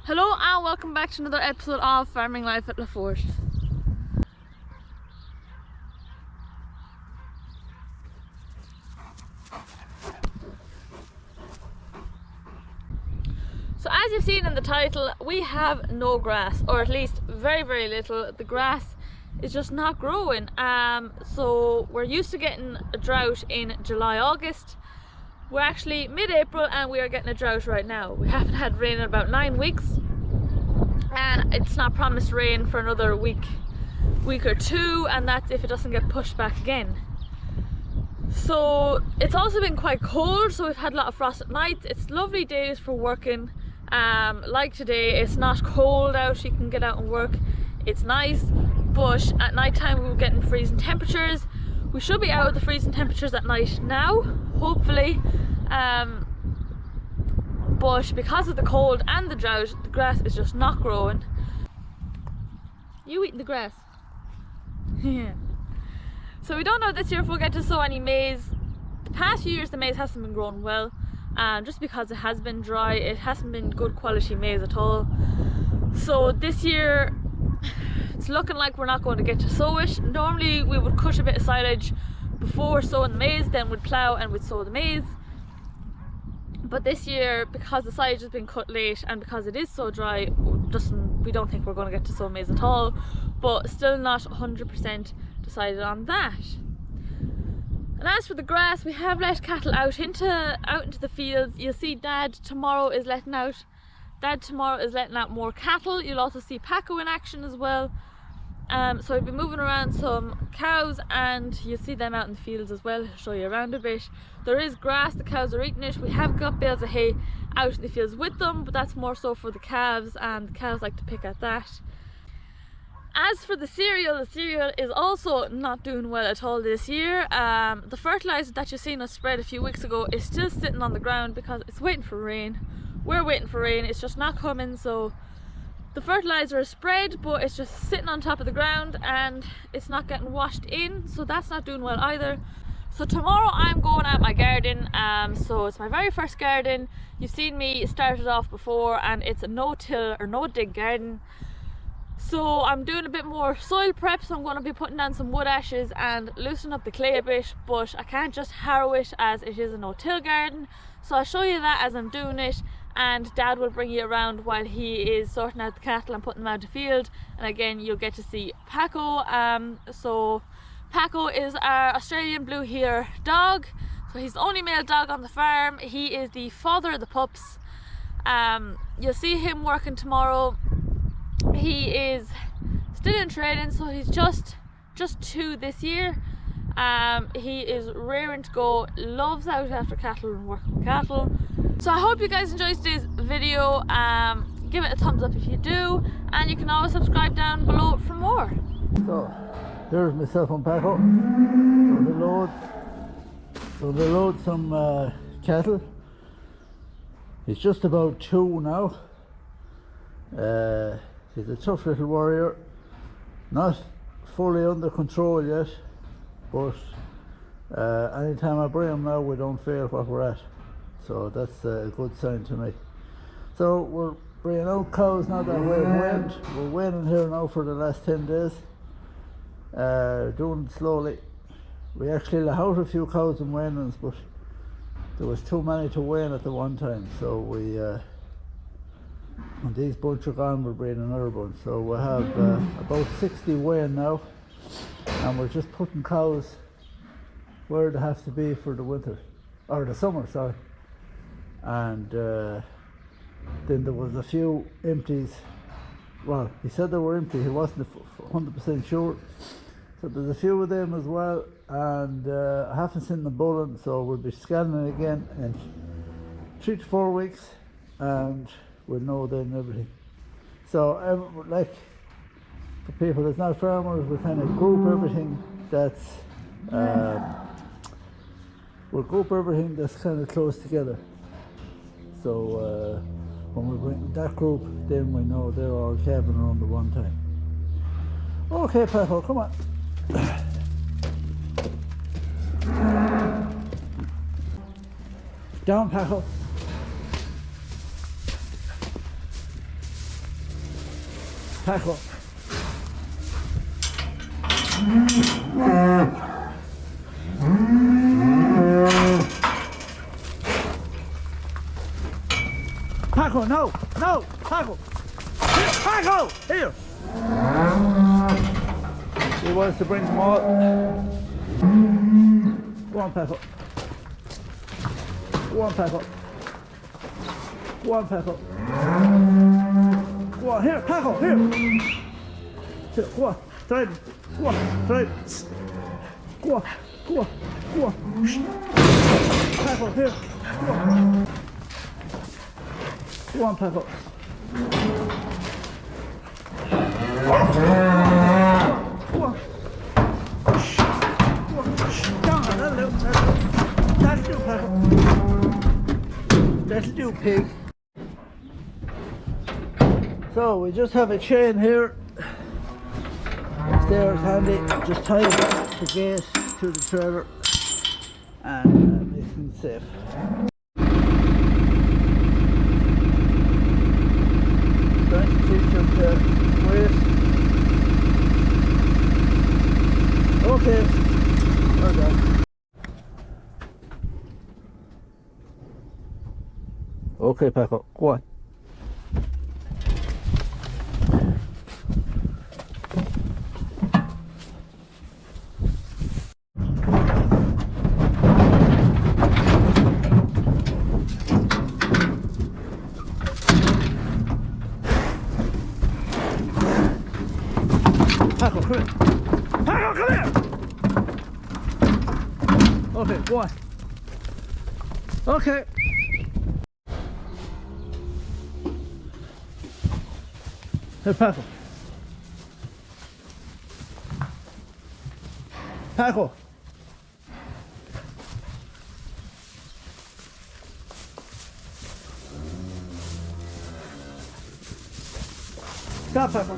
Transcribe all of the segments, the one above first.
Hello and welcome back to another episode of Farming Life at Lafort. So as you've seen in the title, we have no grass, or at least very little. The grass is just not growing. So we're used to getting a drought in July, August. We're actually mid-April and we are getting a drought right now. We haven't had rain in about 9 weeks. And it's not promised rain for another week or two, and that's if it doesn't get pushed back again. So it's also been quite cold, so we've had a lot of frost at night. It's lovely days for working. Like today, it's not cold out, you can get out and work, it's nice, but at night time we were getting freezing temperatures. We should be out of the freezing temperatures at night now, hopefully. But because of the cold and the drought, the grass is just not growing. You eating the grass? Yeah. So we don't know this year if we'll get to sow any maize. The past few years the maize hasn't been growing well, just because it has been dry. It hasn't been good quality maize at all. So this year it's looking like we're not going to get to sow it. Normally we would cut a bit of silage before sowing the maize, then we'd plough and we'd sow the maize. But this year, because the silage has been cut late and because it is so dry, we don't think we're going to get to sow maize at all. But still not 100% decided on that. And as for the grass, we have let cattle out into the fields. You'll see Dad tomorrow is letting out more cattle. You'll also see Paco in action as well. So we've been moving around some cows and you'll see them out in the fields as well. I'll show you around a bit. There is grass, the cows are eating it. We have got bales of hay out in the fields with them, but that's more so for the calves, and the cows like to pick at that. As for the cereal is also not doing well at all this year. The fertilizer that you've seen us spread a few weeks ago is still sitting on the ground because it's waiting for rain. We're waiting for rain, it's just not coming, so the fertilizer is spread, but it's just sitting on top of the ground and it's not getting washed in, so that's not doing well either. So tomorrow I'm going at my garden, so it's my very first garden. You've seen me start it off before, and it's a no-till or no-dig garden. So I'm doing a bit more soil prep, so I'm going to be putting down some wood ashes and loosening up the clay a bit, but I can't just harrow it as it is a no-till garden. So I'll show you that as I'm doing it, and Dad will bring you around while he is sorting out the cattle and putting them out the field. And again, you'll get to see Paco. So Paco is our Australian blue hair dog. So he's the only male dog on the farm. He is the father of the pups. You'll see him working tomorrow. He is still in training, so he's just 2 this year. He is raring to go, loves out after cattle and working with cattle. So I hope you guys enjoyed today's video. Give it a thumbs up if you do, and you can always subscribe down below for more. So there's myself and Paco. So they load some cattle. He's just about 2 now. He's a tough little warrior, not fully under control yet, but anytime I bring him now we don't fail what we're at, so that's a good sign to me. So we're bringing out cows now that we're waiting here now for the last 10 days, doing it slowly. We actually let out a few cows in weanings, but there was too many to wean at the one time, so we when these bunch are gone, we'll bring another bunch. So we have about 60 weighing now, and we're just putting cows where they have to be for the winter, or the summer, sorry. And then there was a few empties. Well, he said they were empty, he wasn't 100% sure. So there's a few of them as well, and I haven't seen them bulling, so we'll be scanning again in 3 to 4 weeks, and we'll know then everything. So like for people that's not farmers, we kind of group everything that's we'll group everything that's kind of close together. So when we bring that group, then we know they're all calving around the one time. Okay, Paco, come on. Down, Paco. Paco. Paco, no, no, Paco. Here, Paco, here. He wants to bring them all. Go on, Paco. Go on, Paco. Go on, Paco. Go on, here, Paco, here. Here, go on, drive him. Go on, drive him. Go on, go on, go on. Paco, here. Go on. Go on, Paco. Go on. Down, that'll do, Paco. That'll do, pig. So we just have a chain here. Stairs handy. Just tie the gate to the trailer and makes things safe. Trying to teach them to wait. Okay. Well done. Okay, Paco, go on. Paco, come here. Paco, come here! Okay, go on. Okay. Hey, Paco. Paco. Stop, Paco.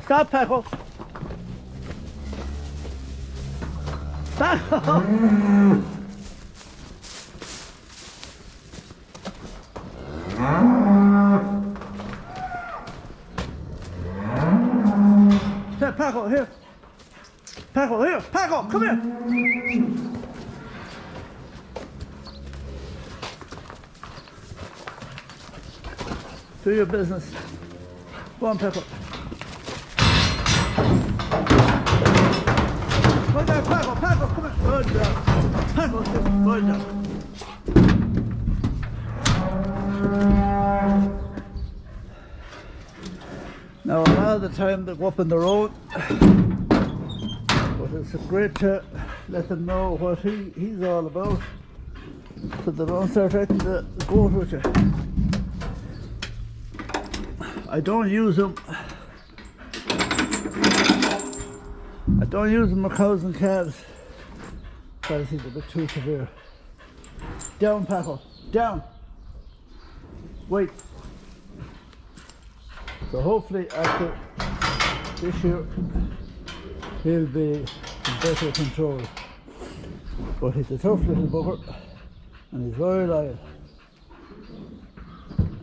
Stop, Paco. Stop. Here, Paco, here. Paco, here. Paco, come here. Do your business. Go on, Paco. Good job, Paco, Paco, come here. Good job. Paco, good job. Now, a lot of the time they go up on their own, but it's great to let them know what he's all about, so they don't start acting the goat with you. I don't use them with cows and calves because he's a bit too severe. Down, Paco, down. Wait. So hopefully after this year he'll be in better control. But he's a tough little bugger and he's very loyal.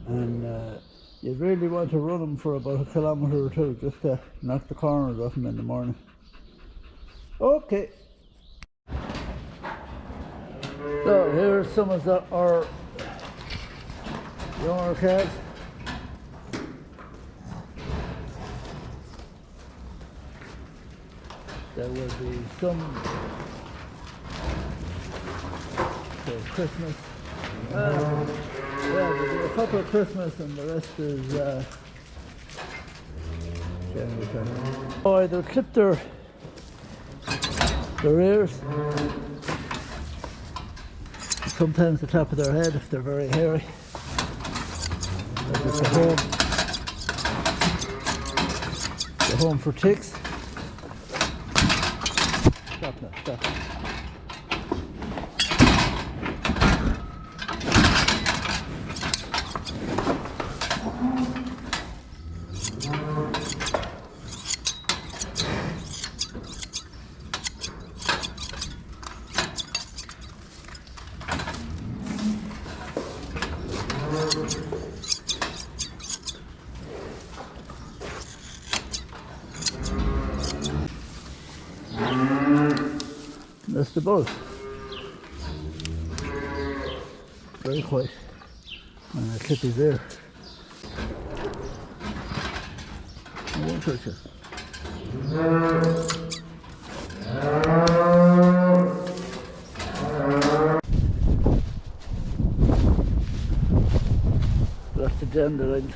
And you really want to run him for about a kilometre or two just to knock the corners off him in the morning. Okay. So here's some of our younger calves. There will be some for Christmas. Yeah, there'll be a couple of Christmas and the rest is January, February. Oh, they'll clip their ears. Sometimes the top of their head if they're very hairy. It's a home for ticks. Stop now, stop. just the buzz. Very quiet. And the clip is there. I won't touch it. That's the dandelions.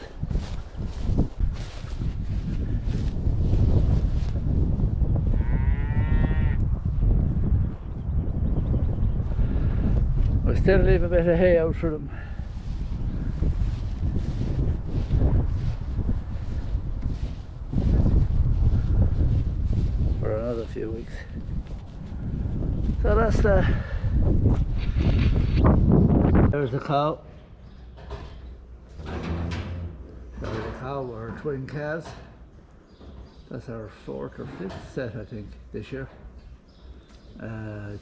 I still leave a bit of hay out for them. For another few weeks. So that's there's the cow. There's the cow with her twin calves. That's our 4th or 5th set, I think, this year.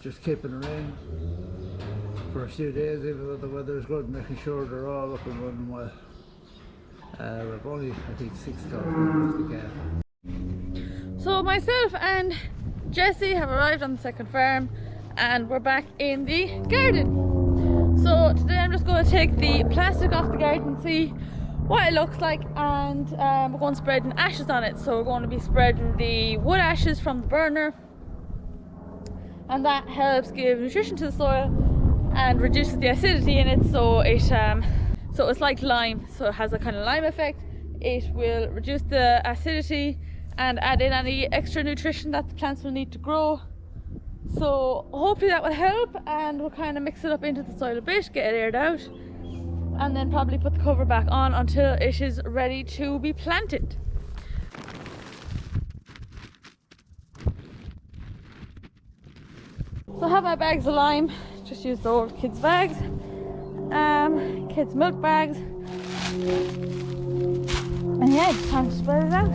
Just keeping her in for a few days, even though the weather is good, making sure they're all up and running well. We've only, I think, 6 cows with the calf. So myself and Jessie have arrived on the second farm and we're back in the garden. So today I'm just going to take the plastic off the garden and see what it looks like, and we're going to spread ashes on it. So we're going to be spreading the wood ashes from the burner, and that helps give nutrition to the soil and reduces the acidity in it, so it's like lime, so it has a kind of lime effect. It will reduce the acidity and add in any extra nutrition that the plants will need to grow. So hopefully that will help, and we'll kind of mix it up into the soil a bit, get it aired out, and then probably put the cover back on until it is ready to be planted. So I have my bags of lime, just use the old kids' bags, kids' milk bags, and yeah, it's time to spread it out.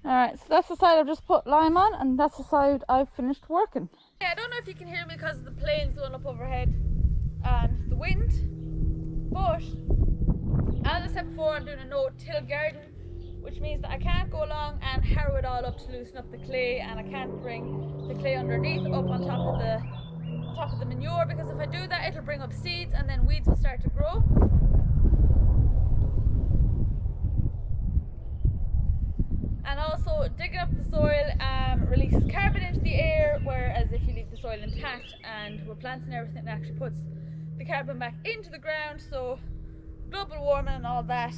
Alright, so that's the side I've just put lime on, and that's the side I've finished working. Yeah, I don't know if you can hear me because of the planes going up overhead and the wind, but as I said before, I'm doing a no-till garden, which means that I can't go along and harrow it all up to loosen up the clay, and I can't bring the clay underneath up on top of the manure, because if I do that it'll bring up seeds and then weeds will start to grow. And also digging up the soil releases carbon into the air, whereas if you leave the soil intact and we're planting everything, it actually puts the carbon back into the ground. So global warming and all that,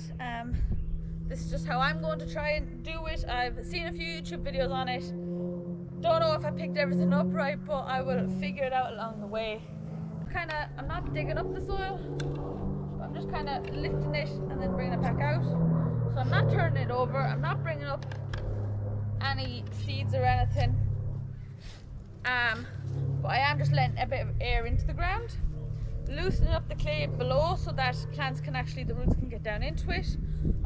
this is just how I'm going to try and do it. I've seen a few YouTube videos on it, don't know if I picked everything up right, but I will figure it out along the way. I'm not digging up the soil, but I'm just kind of lifting it and then bringing it back out. So I'm not turning it over, I'm not bringing up any seeds or anything, but I am just letting a bit of air into the ground, loosening up the clay below so that plants can the roots can get down into it.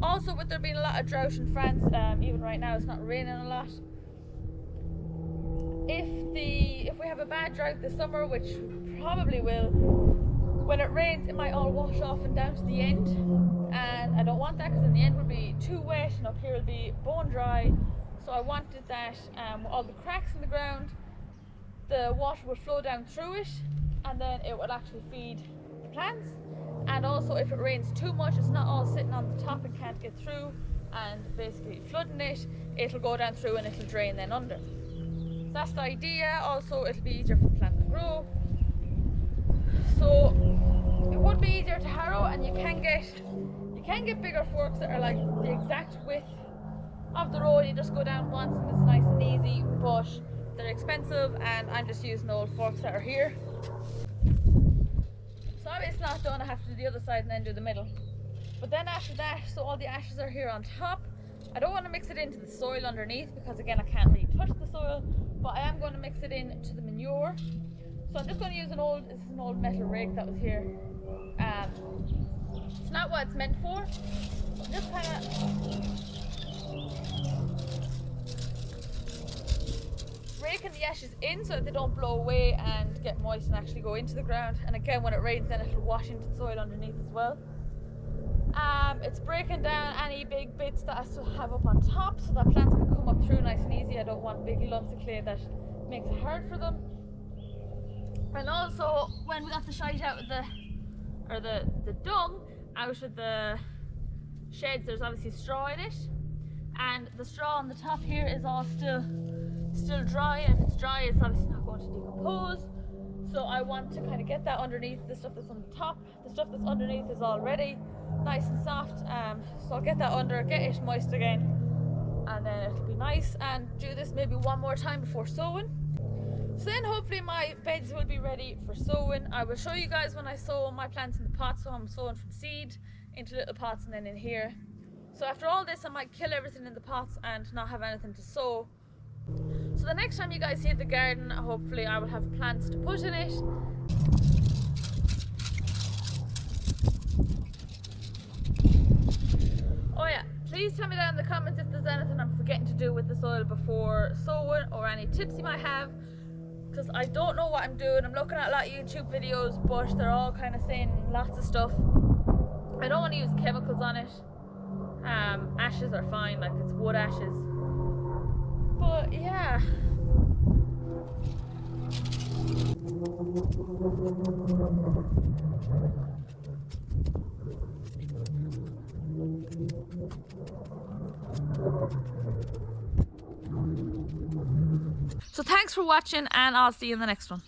Also, with there being a lot of drought in France, even right now it's not raining a lot. If we have a bad drought this summer, which probably will, when it rains it might all wash off and down to the end, and I don't want that, because in the end will be too wet and up here will be bone dry. So I wanted that with all the cracks in the ground, the water would flow down through it and then it would actually feed the plants. And also if it rains too much, it's not all sitting on the top and can't get through and basically flooding it, it'll go down through and it'll drain then under. So that's the idea. Also it'll be easier for the plant to grow. So it would be easier to harrow, and you can get bigger forks that are like the exact width of the road. You just go down once and it's nice and easy, but they're expensive, and I'm just using the old forks that are here. So if it's not done, I have to do the other side and then do the middle. But then after that, so all the ashes are here on top. I don't want to mix it into the soil underneath, because again I can't really touch the soil, but I am going to mix it into the manure. So I'm just going to use this is an old metal rake that was here. It's not what it's meant for. I'm just kind of raking the ashes in so that they don't blow away and get moist and actually go into the ground. And again, when it rains then it'll wash into the soil underneath as well. It's breaking down any big bits that I still have up on top so that plants can come up through nice and easy. I don't want big lumps of clay that makes it hard for them. And also, when we got the shite out of the dung out of the sheds, there's obviously straw in it, and the straw on the top here is all still dry, and if it's dry it's obviously not going to decompose. So I want to kind of get that underneath. The stuff that's on the top, the stuff that's underneath is already nice and soft, so I'll get that under, get it moist again, and then it'll be nice, and do this maybe one more time before sowing. So then hopefully my beds will be ready for sowing. I will show you guys when I sow my plants in the pots. So I'm sowing from seed into little pots and then in here. So after all this I might kill everything in the pots and not have anything to sow. So the next time you guys see the garden, hopefully I will have plants to put in it. Oh yeah, please tell me down in the comments if there's anything I'm forgetting to do with the soil before sowing, or any tips you might have, because I don't know what I'm doing. I'm looking at a lot of YouTube videos, but they're all kind of saying lots of stuff. I don't want to use chemicals on it. Ashes are fine, like it's wood ashes. But yeah. So thanks for watching, and I'll see you in the next one.